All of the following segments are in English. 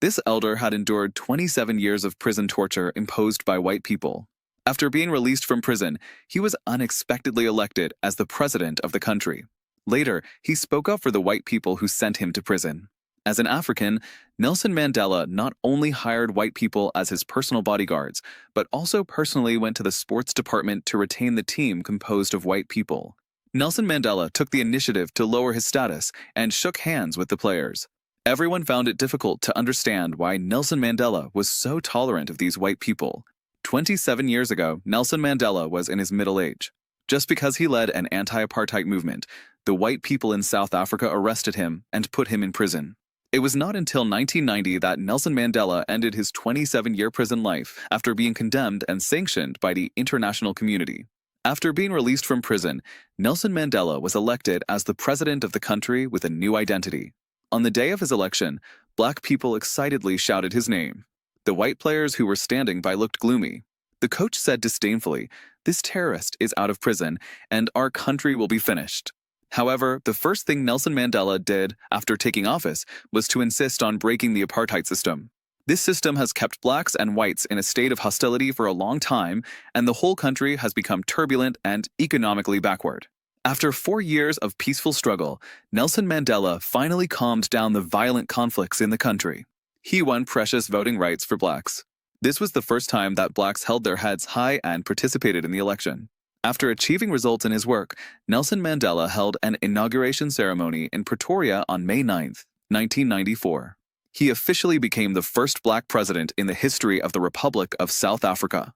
This elder had endured 27 years of prison torture imposed by white people. After being released from prison, he was unexpectedly elected as the president of the country. Later, he spoke up for the white people who sent him to prison. As an African, Nelson Mandela not only hired white people as his personal bodyguards, but also personally went to the sports department to retain the team composed of white people. Nelson Mandela took the initiative to lower his status and shook hands with the players. Everyone found it difficult to understand why Nelson Mandela was so tolerant of these white people. 27 years ago, Nelson Mandela was in his middle age. Just because he led an anti-apartheid movement, the white people in South Africa arrested him and put him in prison. It was not until 1990 that Nelson Mandela ended his 27-year prison life after being condemned and sanctioned by the international community. After being released from prison, Nelson Mandela was elected as the president of the country with a new identity. On the day of his election, black people excitedly shouted his name. The white players who were standing by looked gloomy. The coach said disdainfully, "This terrorist is out of prison, and our country will be finished." However, the first thing Nelson Mandela did after taking office was to insist on breaking the apartheid system. This system has kept blacks and whites in a state of hostility for a long time, and the whole country has become turbulent and economically backward. After 4 years of peaceful struggle, Nelson Mandela finally calmed down the violent conflicts in the country. He won precious voting rights for blacks. This was the first time that blacks held their heads high and participated in the election. After achieving results in his work, Nelson Mandela held an inauguration ceremony in Pretoria on May 9, 1994. He officially became the first black president in the history of the Republic of South Africa.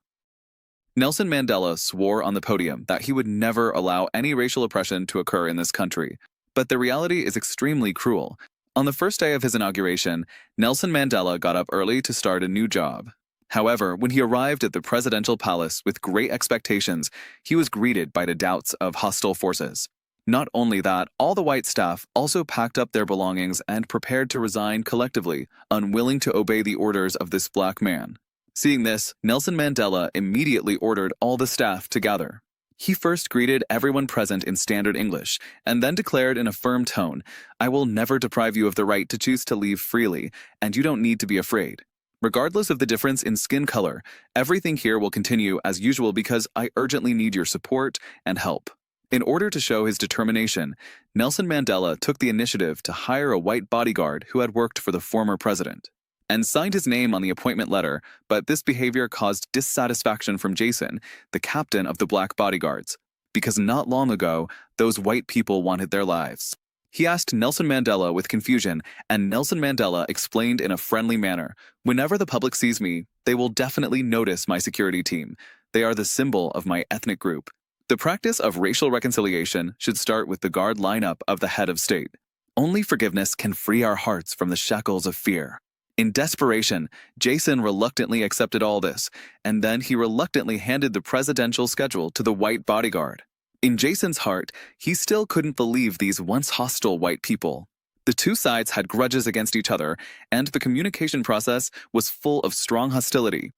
Nelson Mandela swore on the podium that he would never allow any racial oppression to occur in this country. But the reality is extremely cruel. On the first day of his inauguration, Nelson Mandela got up early to start a new job. However, when he arrived at the presidential palace with great expectations, he was greeted by the doubts of hostile forces. Not only that, all the white staff also packed up their belongings and prepared to resign collectively, unwilling to obey the orders of this black man. Seeing this, Nelson Mandela immediately ordered all the staff to gather. He first greeted everyone present in standard English, and then declared in a firm tone, "I will never deprive you of the right to choose to leave freely, and you don't need to be afraid. Regardless of the difference in skin color, everything here will continue as usual because I urgently need your support and help." In order to show his determination, Nelson Mandela took the initiative to hire a white bodyguard who had worked for the former president, and signed his name on the appointment letter, but this behavior caused dissatisfaction from Jason, the captain of the black bodyguards, because not long ago, those white people wanted their lives. He asked Nelson Mandela with confusion, and Nelson Mandela explained in a friendly manner, "Whenever the public sees me, they will definitely notice my security team. They are the symbol of my ethnic group." The practice of racial reconciliation should start with the guard lineup of the head of state. Only forgiveness can free our hearts from the shackles of fear. In desperation, Jason reluctantly accepted all this, and then he reluctantly handed the presidential schedule to the white bodyguard. In Jason's heart, he still couldn't believe these once hostile white people. The two sides had grudges against each other, and the communication process was full of strong hostility.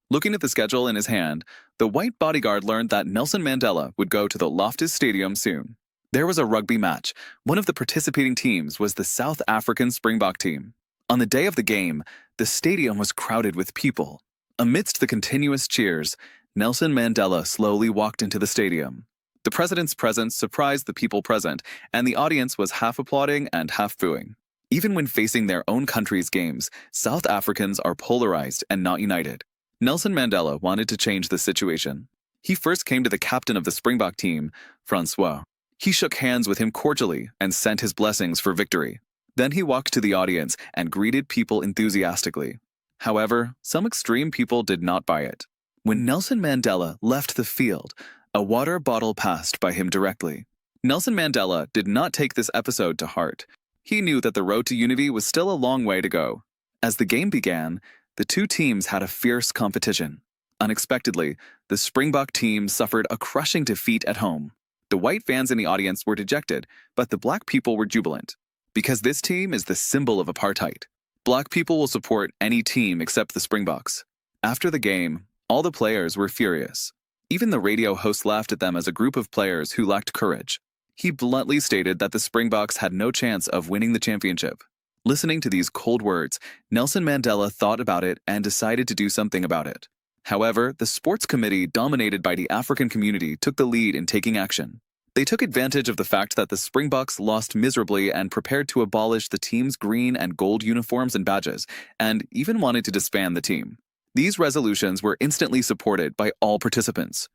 Looking at the schedule in his hand, the white bodyguard learned that Nelson Mandela would go to the Loftus Stadium soon. There was a rugby match. One of the participating teams was the South African Springbok team. On the day of the game, the stadium was crowded with people. Amidst the continuous cheers, Nelson Mandela slowly walked into the stadium. The president's presence surprised the people present, and the audience was half applauding and half booing. Even when facing their own country's games, South Africans are polarized and not united. Nelson Mandela wanted to change the situation. He first came to the captain of the Springbok team, François. He shook hands with him cordially and sent his blessings for victory. Then he walked to the audience and greeted people enthusiastically. However, some extreme people did not buy it. When Nelson Mandela left the field, a water bottle passed by him directly. Nelson Mandela did not take this episode to heart. He knew that the road to unity was still a long way to go. As the game began, the two teams had a fierce competition. Unexpectedly, the Springbok team suffered a crushing defeat at home. The white fans in the audience were dejected, but the black people were jubilant. Because this team is the symbol of apartheid. Black people will support any team except the Springboks. After the game, all the players were furious. Even the radio host laughed at them as a group of players who lacked courage. He bluntly stated that the Springboks had no chance of winning the championship. Listening to these cold words, Nelson Mandela thought about it and decided to do something about it. However, the sports committee, dominated by the African community, took the lead in taking action. They took advantage of the fact that the Springboks lost miserably and prepared to abolish the team's green and gold uniforms and badges, and even wanted to disband the team. These resolutions were instantly supported by all participants.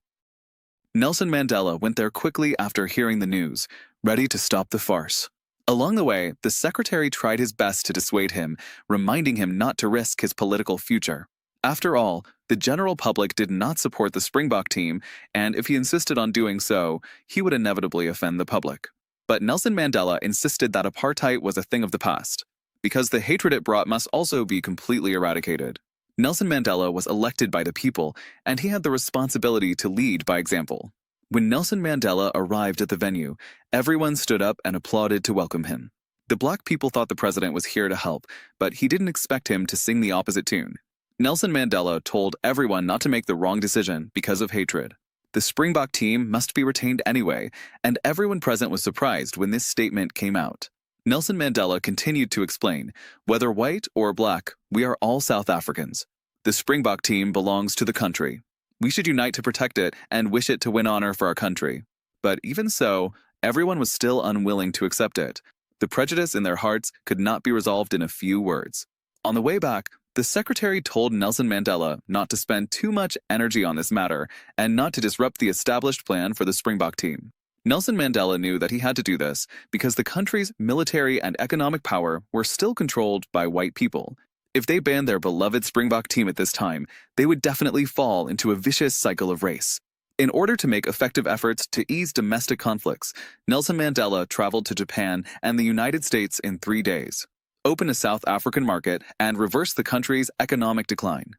Nelson Mandela went there quickly after hearing the news, ready to stop the farce. Along the way, the secretary tried his best to dissuade him, reminding him not to risk his political future. After all, the general public did not support the Springbok team, and if he insisted on doing so, he would inevitably offend the public. But Nelson Mandela insisted that apartheid was a thing of the past, because the hatred it brought must also be completely eradicated. Nelson Mandela was elected by the people, and he had the responsibility to lead by example. When Nelson Mandela arrived at the venue, everyone stood up and applauded to welcome him. The black people thought the president was here to help, but he didn't expect him to sing the opposite tune. Nelson Mandela told everyone not to make the wrong decision because of hatred. The Springbok team must be retained anyway, and everyone present was surprised when this statement came out. Nelson Mandela continued to explain, whether white or black, we are all South Africans. The Springbok team belongs to the country. We should unite to protect it and wish it to win honor for our country. But even so, everyone was still unwilling to accept it. The prejudice in their hearts could not be resolved in a few words. On the way back, the secretary told Nelson Mandela not to spend too much energy on this matter and not to disrupt the established plan for the Springbok team. Nelson Mandela knew that he had to do this because the country's military and economic power were still controlled by white people. If they banned their beloved Springbok team at this time, they would definitely fall into a vicious cycle of race. In order to make effective efforts to ease domestic conflicts, Nelson Mandela traveled to Japan and the United States in 3 days, open a South African market, and reverse the country's economic decline.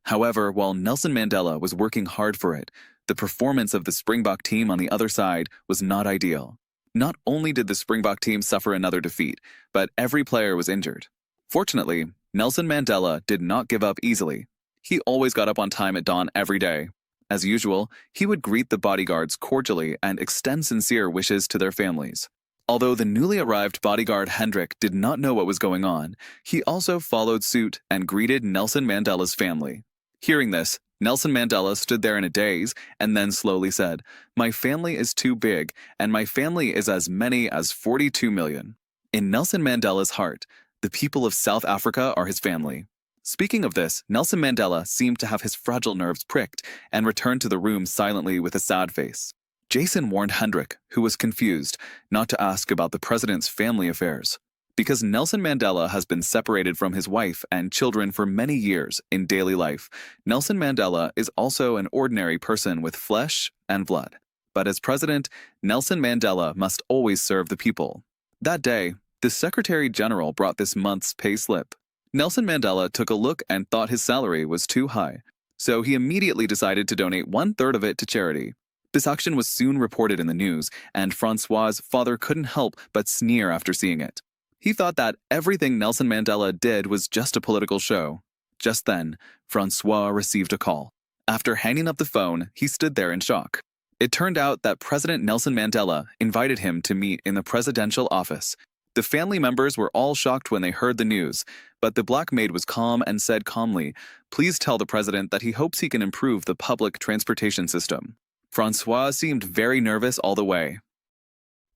However, while Nelson Mandela was working hard for it, the performance of the Springbok team on the other side was not ideal. Not only did the Springbok team suffer another defeat, but every player was injured. Fortunately, Nelson Mandela did not give up easily. He always got up on time at dawn every day. As usual, he would greet the bodyguards cordially and extend sincere wishes to their families. Although the newly arrived bodyguard Hendrik did not know what was going on, he also followed suit and greeted Nelson Mandela's family. Hearing this, Nelson Mandela stood there in a daze and then slowly said, "My family is too big, and my family is as many as 42 million. In Nelson Mandela's heart, the people of South Africa are his family." Speaking of this, Nelson Mandela seemed to have his fragile nerves pricked and returned to the room silently with a sad face. Jason warned Hendrik, who was confused, not to ask about the president's family affairs. Because Nelson Mandela has been separated from his wife and children for many years in daily life, Nelson Mandela is also an ordinary person with flesh and blood. But as president, Nelson Mandela must always serve the people. That day, the Secretary General brought this month's pay slip. Nelson Mandela took a look and thought his salary was too high, so he immediately decided to donate 1/3 of it to charity. This action was soon reported in the news, and François's father couldn't help but sneer after seeing it. He thought that everything Nelson Mandela did was just a political show. Just then, François received a call. After hanging up the phone, he stood there in shock. It turned out that President Nelson Mandela invited him to meet in the presidential office. The family members were all shocked when they heard the news, but the black maid was calm and said calmly, "Please tell the president that he hopes he can improve the public transportation system." François seemed very nervous all the way.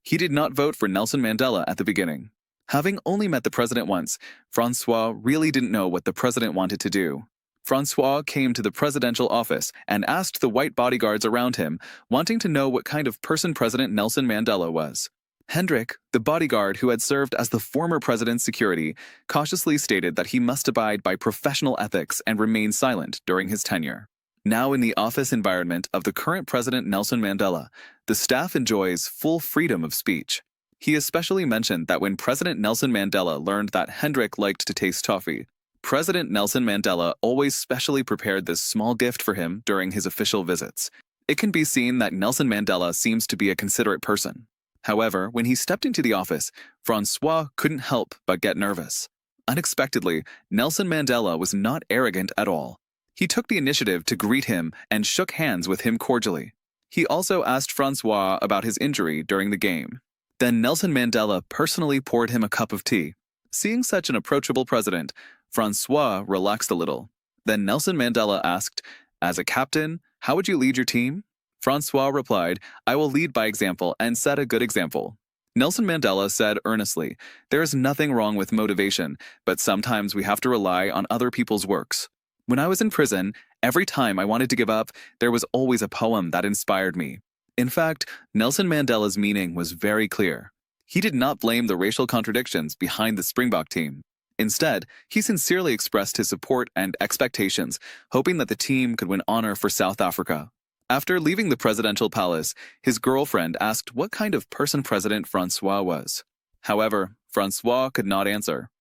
He did not vote for Nelson Mandela at the beginning. Having only met the president once, François really didn't know what the president wanted to do. François came to the presidential office and asked the white bodyguards around him, wanting to know what kind of person President Nelson Mandela was. Hendrik, the bodyguard who had served as the former president's security, cautiously stated that he must abide by professional ethics and remain silent during his tenure. Now in the office environment of the current President Nelson Mandela, the staff enjoys full freedom of speech. He especially mentioned that when President Nelson Mandela learned that Hendrik liked to taste toffee, President Nelson Mandela always specially prepared this small gift for him during his official visits. It can be seen that Nelson Mandela seems to be a considerate person. However, when he stepped into the office, François couldn't help but get nervous. Unexpectedly, Nelson Mandela was not arrogant at all. He took the initiative to greet him and shook hands with him cordially. He also asked François about his injury during the game. Then Nelson Mandela personally poured him a cup of tea. Seeing such an approachable president, François relaxed a little. Then Nelson Mandela asked, "As a captain, how would you lead your team?" François replied, "I will lead by example and set a good example." Nelson Mandela said earnestly, "There is nothing wrong with motivation, but sometimes we have to rely on other people's works. When I was in prison, every time I wanted to give up, there was always a poem that inspired me." In fact, Nelson Mandela's meaning was very clear. He did not blame the racial contradictions behind the Springbok team. Instead, he sincerely expressed his support and expectations, hoping that the team could win honor for South Africa. After leaving the presidential palace, his girlfriend asked what kind of person President François was. However, François could not answer.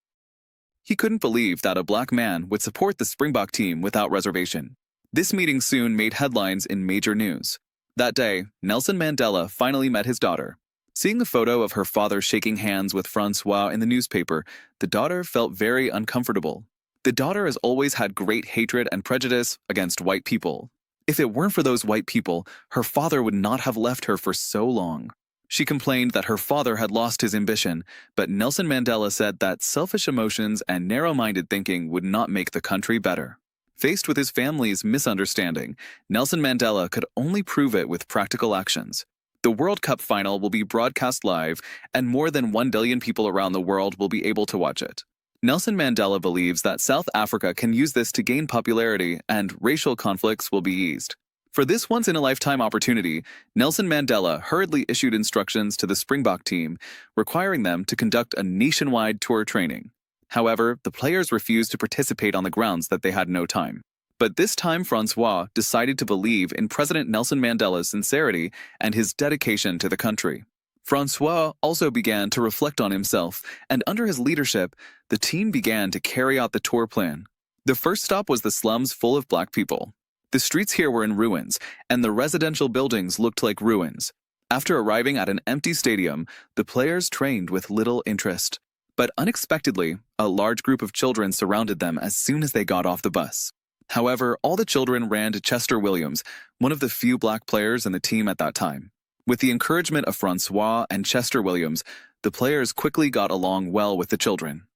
He couldn't believe that a black man would support the Springbok team without reservation. This meeting soon made headlines in major news. That day, Nelson Mandela finally met his daughter. Seeing the photo of her father shaking hands with François in the newspaper, the daughter felt very uncomfortable. The daughter has always had great hatred and prejudice against white people. If it weren't for those white people, her father would not have left her for so long. She complained that her father had lost his ambition, but Nelson Mandela said that selfish emotions and narrow-minded thinking would not make the country better. Faced with his family's misunderstanding, Nelson Mandela could only prove it with practical actions. The World Cup final will be broadcast live, and more than 1 billion people around the world will be able to watch it. Nelson Mandela believes that South Africa can use this to gain popularity and racial conflicts will be eased. For this once-in-a-lifetime opportunity, Nelson Mandela hurriedly issued instructions to the Springbok team, requiring them to conduct a nationwide tour training. However, the players refused to participate on the grounds that they had no time. But this time François decided to believe in President Nelson Mandela's sincerity and his dedication to the country. François also began to reflect on himself, and under his leadership, the team began to carry out the tour plan. The first stop was the slums full of black people. The streets here were in ruins, and the residential buildings looked like ruins. After arriving at an empty stadium, the players trained with little interest. But unexpectedly, a large group of children surrounded them as soon as they got off the bus. However, all the children ran to Chester Williams, one of the few black players in the team at that time. With the encouragement of François and Chester Williams, the players quickly got along well with the children.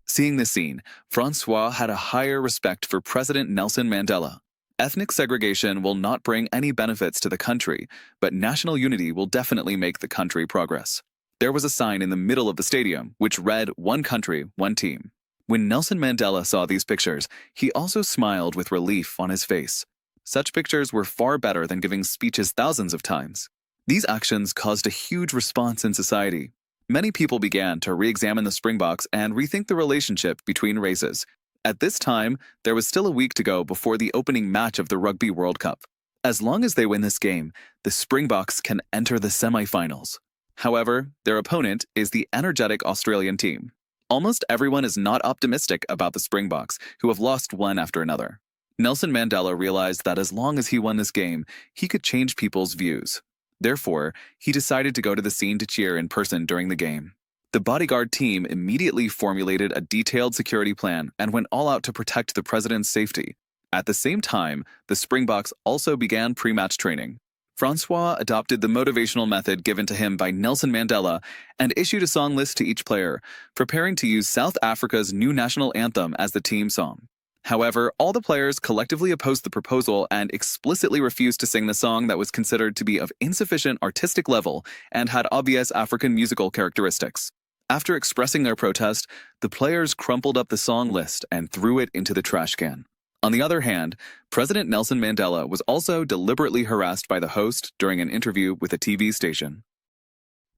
Seeing this scene, François had a higher respect for President Nelson Mandela. Ethnic segregation will not bring any benefits to the country, but national unity will definitely make the country progress. There was a sign in the middle of the stadium which read, "One country, one team." When Nelson Mandela saw these pictures, he also smiled with relief on his face. Such pictures were far better than giving speeches thousands of times. These actions caused a huge response in society. Many people began to re-examine the Springboks and rethink the relationship between races. At this time, there was still a week to go before the opening match of the Rugby World Cup. As long as they win this game, the Springboks can enter the semi-finals. However, their opponent is the energetic Australian team. Almost everyone is not optimistic about the Springboks, who have lost one after another. Nelson Mandela realized that as long as he won this game, he could change people's views. Therefore, he decided to go to the scene to cheer in person during the game. The bodyguard team immediately formulated a detailed security plan and went all out to protect the president's safety. At the same time, the Springboks also began pre-match training. François adopted the motivational method given to him by Nelson Mandela and issued a song list to each player, preparing to use South Africa's new national anthem as the team song. However, all the players collectively opposed the proposal and explicitly refused to sing the song that was considered to be of insufficient artistic level and had obvious African musical characteristics. After expressing their protest, the players crumpled up the song list and threw it into the trash can. On the other hand, President Nelson Mandela was also deliberately harassed by the host during an interview with a TV station.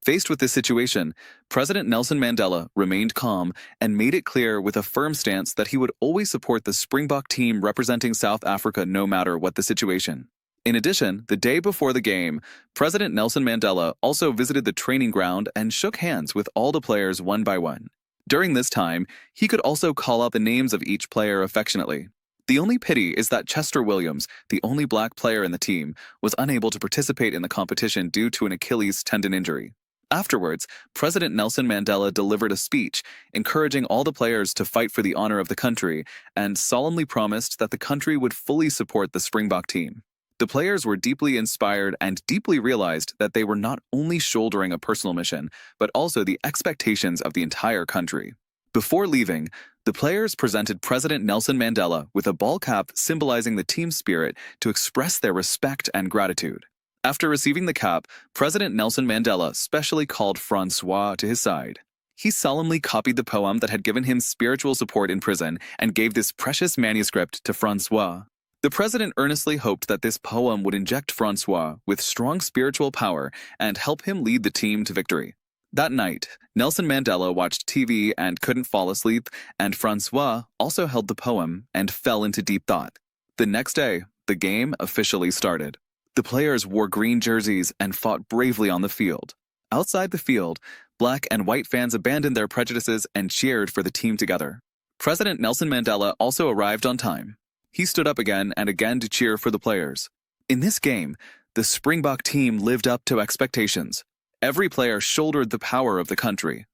Faced with this situation, President Nelson Mandela remained calm and made it clear with a firm stance that he would always support the Springbok team representing South Africa no matter what the situation. In addition, the day before the game, President Nelson Mandela also visited the training ground and shook hands with all the players one by one. During this time, he could also call out the names of each player affectionately. The only pity is that Chester Williams, the only black player in the team, was unable to participate in the competition due to an Achilles tendon injury. Afterwards, President Nelson Mandela delivered a speech encouraging all the players to fight for the honor of the country and solemnly promised that the country would fully support the Springbok team. The players were deeply inspired and deeply realized that they were not only shouldering a personal mission, but also the expectations of the entire country. Before leaving, the players presented President Nelson Mandela with a ball cap symbolizing the team spirit to express their respect and gratitude. After receiving the cap, President Nelson Mandela specially called François to his side. He solemnly copied the poem that had given him spiritual support in prison and gave this precious manuscript to François. The president earnestly hoped that this poem would inject François with strong spiritual power and help him lead the team to victory. That night, Nelson Mandela watched TV and couldn't fall asleep, and François also held the poem and fell into deep thought. The next day, the game officially started. The players wore green jerseys and fought bravely on the field. Outside the field, black and white fans abandoned their prejudices and cheered for the team together. President Nelson Mandela also arrived on time. He stood up again and again to cheer for the players. In this game, the Springbok team lived up to expectations. Every player shouldered the power of the country.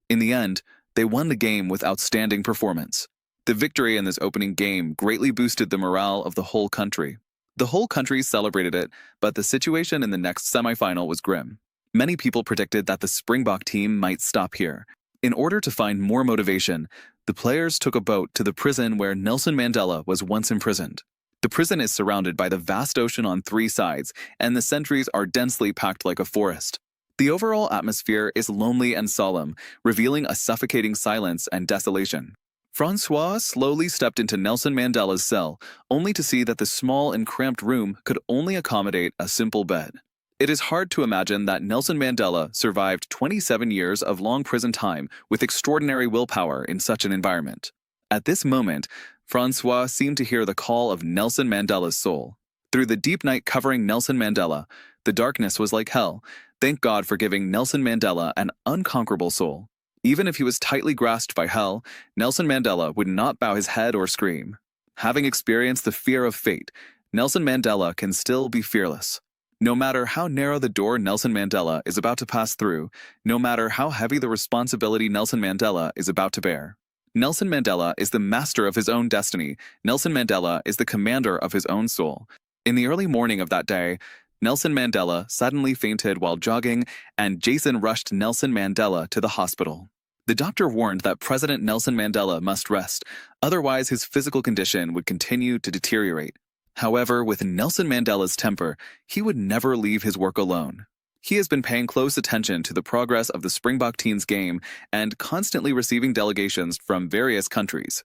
In the end, they won the game with outstanding performance. The victory in this opening game greatly boosted the morale of the whole country. The whole country celebrated it, but the situation in the next semifinal was grim. Many people predicted that the Springbok team might stop here. In order to find more motivation, the players took a boat to the prison where Nelson Mandela was once imprisoned. The prison is surrounded by the vast ocean on 3 sides, and the sentries are densely packed like a forest. The overall atmosphere is lonely and solemn, revealing a suffocating silence and desolation. François slowly stepped into Nelson Mandela's cell, only to see that the small and cramped room could only accommodate a simple bed. It is hard to imagine that Nelson Mandela survived 27 years of long prison time with extraordinary willpower in such an environment. At this moment, François seemed to hear the call of Nelson Mandela's soul. Through the deep night covering Nelson Mandela, the darkness was like hell. Thank God for giving Nelson Mandela an unconquerable soul. Even if he was tightly grasped by hell, Nelson Mandela would not bow his head or scream. Having experienced the fear of fate, Nelson Mandela can still be fearless. No matter how narrow the door Nelson Mandela is about to pass through, no matter how heavy the responsibility Nelson Mandela is about to bear. Nelson Mandela is the master of his own destiny. Nelson Mandela is the commander of his own soul. In the early morning of that day, Nelson Mandela suddenly fainted while jogging, and Jason rushed Nelson Mandela to the hospital. The doctor warned that President Nelson Mandela must rest, otherwise his physical condition would continue to deteriorate. However, with Nelson Mandela's temper, he would never leave his work alone. He has been paying close attention to the progress of the Springbok team's game and constantly receiving delegations from various countries.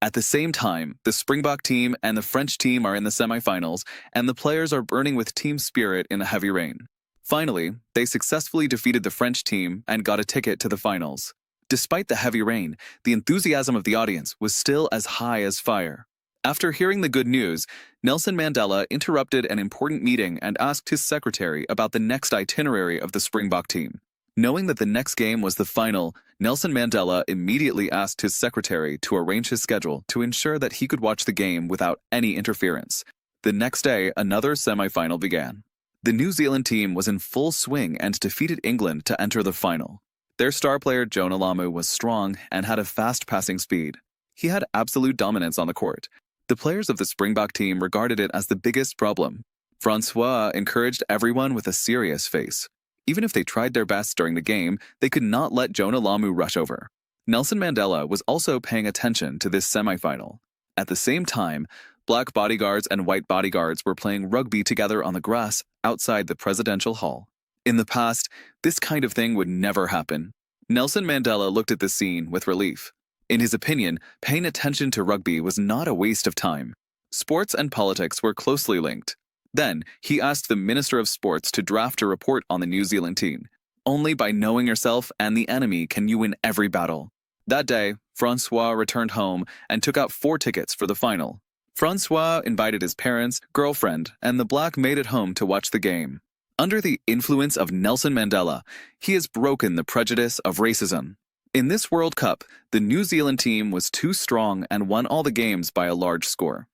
At the same time, the Springbok team and the French team are in the semifinals, and the players are burning with team spirit in the heavy rain. Finally, they successfully defeated the French team and got a ticket to the finals. Despite the heavy rain, the enthusiasm of the audience was still as high as fire. After hearing the good news, Nelson Mandela interrupted an important meeting and asked his secretary about the next itinerary of the Springbok team. Knowing that the next game was the final, Nelson Mandela immediately asked his secretary to arrange his schedule to ensure that he could watch the game without any interference. The next day, another semifinal began. The New Zealand team was in full swing and defeated England to enter the final. Their star player Jonah Lamu was strong and had a fast passing speed. He had absolute dominance on the court. The players of the Springbok team regarded it as the biggest problem. François encouraged everyone with a serious face. Even if they tried their best during the game, they could not let Jonah Lamu rush over. Nelson Mandela was also paying attention to this semifinal. At the same time, black bodyguards and white bodyguards were playing rugby together on the grass outside the presidential hall. In the past, this kind of thing would never happen. Nelson Mandela looked at the scene with relief. In his opinion, paying attention to rugby was not a waste of time. Sports and politics were closely linked. Then, he asked the Minister of Sports to draft a report on the New Zealand team. Only by knowing yourself and the enemy can you win every battle. That day, François returned home and took out 4 tickets for the final. François invited his parents, girlfriend, and the black maid at home to watch the game. Under the influence of Nelson Mandela, he has broken the prejudice of racism. In this World Cup, the New Zealand team was too strong and won all the games by a large score.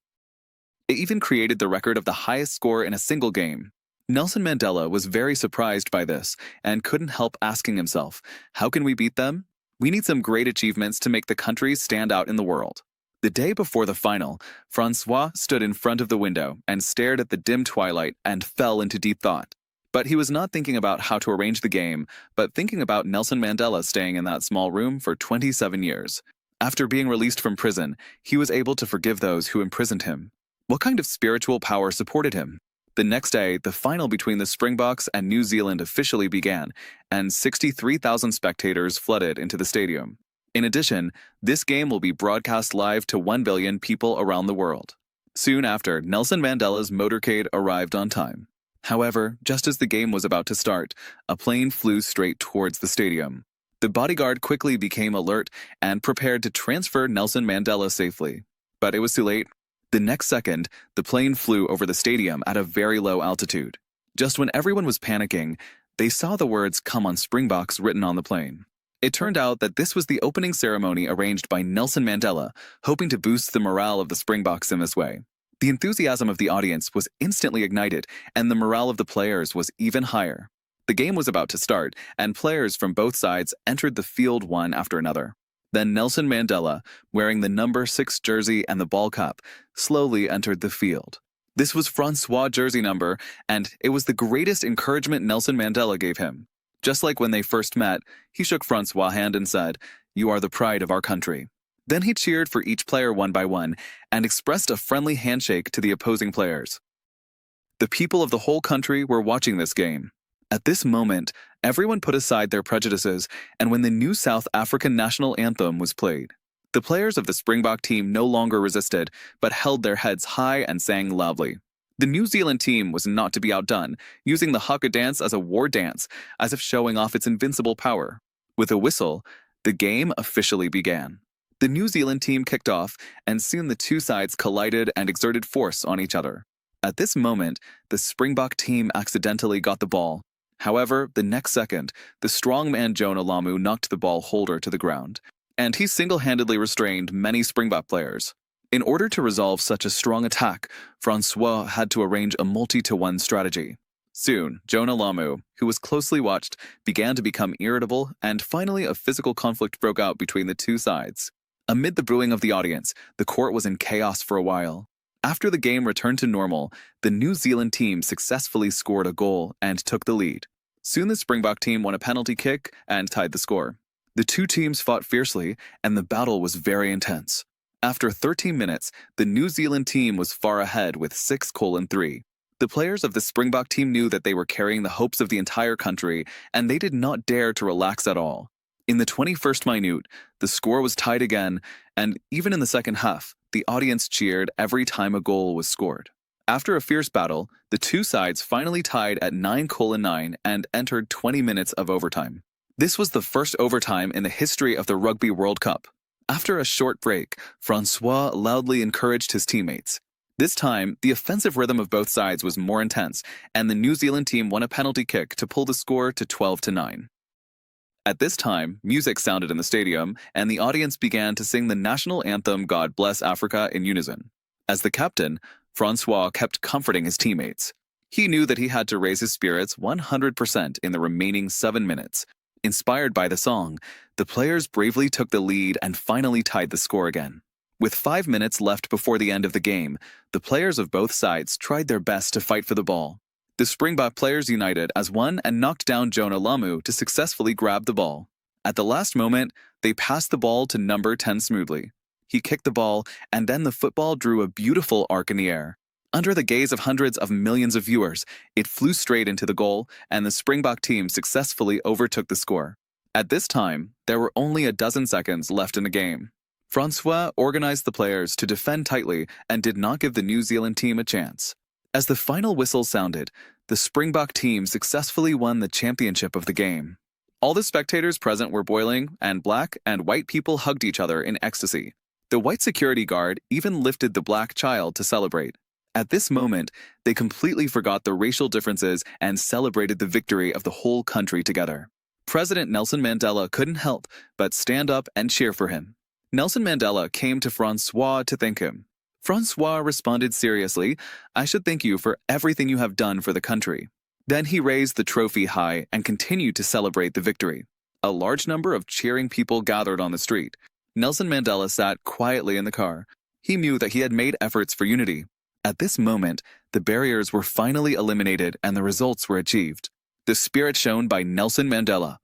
It even created the record of the highest score in a single game. Nelson Mandela was very surprised by this and couldn't help asking himself, how can we beat them? We need some great achievements to make the country stand out in the world. The day before the final, François stood in front of the window and stared at the dim twilight and fell into deep thought. But he was not thinking about how to arrange the game, but thinking about Nelson Mandela staying in that small room for 27 years. After being released from prison, he was able to forgive those who imprisoned him. What kind of spiritual power supported him? The next day, the final between the Springboks and New Zealand officially began, and 63,000 spectators flooded into the stadium. In addition, this game will be broadcast live to 1 billion people around the world. Soon after, Nelson Mandela's motorcade arrived on time. However, just as the game was about to start, a plane flew straight towards the stadium. The bodyguard quickly became alert and prepared to transfer Nelson Mandela safely. But it was too late. The next second, the plane flew over the stadium at a very low altitude. Just when everyone was panicking, they saw the words "Come on Springboks" written on the plane. It turned out that this was the opening ceremony arranged by Nelson Mandela, hoping to boost the morale of the Springboks in this way. The enthusiasm of the audience was instantly ignited, and the morale of the players was even higher. The game was about to start, and players from both sides entered the field one after another. Then Nelson Mandela, wearing the number 6 jersey and the ball cap, slowly entered the field. This was François' jersey number, and it was the greatest encouragement Nelson Mandela gave him. Just like when they first met, he shook François' hand and said, "You are the pride of our country." Then he cheered for each player one by one and expressed a friendly handshake to the opposing players. The people of the whole country were watching this game. At this moment, everyone put aside their prejudices, and when the new South African national anthem was played, the players of the Springbok team no longer resisted, but held their heads high and sang loudly. The New Zealand team was not to be outdone, using the haka dance as a war dance, as if showing off its invincible power. With a whistle, the game officially began. The New Zealand team kicked off, and soon the two sides collided and exerted force on each other. At this moment, the Springbok team accidentally got the ball. However, the next second, the strongman Jonah Lomu knocked the ball holder to the ground, and he single-handedly restrained many Springbok players. In order to resolve such a strong attack, François had to arrange a multi-to-one strategy. Soon, Jonah Lomu, who was closely watched, began to become irritable, and finally a physical conflict broke out between the two sides. Amid the booing of the audience, the court was in chaos for a while. After the game returned to normal, the New Zealand team successfully scored a goal and took the lead. Soon the Springbok team won a penalty kick and tied the score. The two teams fought fiercely, and the battle was very intense. After 13 minutes, the New Zealand team was far ahead with 6-3. The players of the Springbok team knew that they were carrying the hopes of the entire country, and they did not dare to relax at all. In the 21st minute, the score was tied again, and even in the second half, the audience cheered every time a goal was scored. After a fierce battle, the two sides finally tied at 9-9 and entered 20 minutes of overtime. This was the first overtime in the history of the Rugby World Cup. After a short break, François loudly encouraged his teammates. This time, the offensive rhythm of both sides was more intense, and the New Zealand team won a penalty kick to pull the score to 12-9. At this time, music sounded in the stadium, and the audience began to sing the national anthem "God Bless Africa" in unison. As the captain, François kept comforting his teammates. He knew that he had to raise his spirits 100% in the remaining 7 minutes. Inspired by the song, the players bravely took the lead and finally tied the score again. With 5 minutes left before the end of the game, the players of both sides tried their best to fight for the ball. The Springbok players united as one and knocked down Jonah Lomu to successfully grab the ball. At the last moment, they passed the ball to number 10 smoothly. He kicked the ball, and then the football drew a beautiful arc in the air. Under the gaze of hundreds of millions of viewers, it flew straight into the goal, and the Springbok team successfully overtook the score. At this time, there were only a dozen seconds left in the game. François organized the players to defend tightly and did not give the New Zealand team a chance. As the final whistle sounded, the Springbok team successfully won the championship of the game. All the spectators present were boiling, and black and white people hugged each other in ecstasy. The white security guard even lifted the black child to celebrate. At this moment, they completely forgot the racial differences and celebrated the victory of the whole country together. President Nelson Mandela couldn't help but stand up and cheer for him. Nelson Mandela came to François to thank him. François responded seriously, "I should thank you for everything you have done for the country." Then he raised the trophy high and continued to celebrate the victory. A large number of cheering people gathered on the street. Nelson Mandela sat quietly in the car. He knew that he had made efforts for unity. At this moment, the barriers were finally eliminated and the results were achieved. The spirit shown by Nelson Mandela.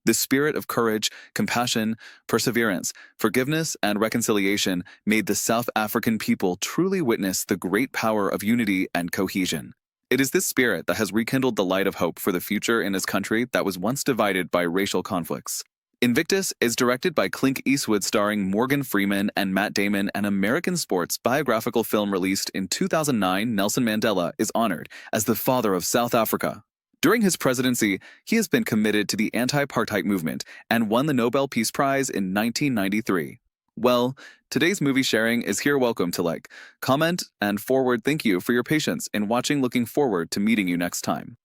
The spirit of courage, compassion, perseverance, forgiveness, and reconciliation made the South African people truly witness the great power of unity and cohesion. It is this spirit that has rekindled the light of hope for the future in his country that was once divided by racial conflicts. Invictus is directed by Clint Eastwood, starring Morgan Freeman and Matt Damon, an American sports biographical film released in 2009. Nelson Mandela is honored as the father of South Africa. During his presidency, he has been committed to the anti-apartheid movement and won the Nobel Peace Prize in 1993. Well, today's movie sharing is here. Welcome to like, comment, and forward. Thank you for your patience in watching. Looking forward to meeting you next time.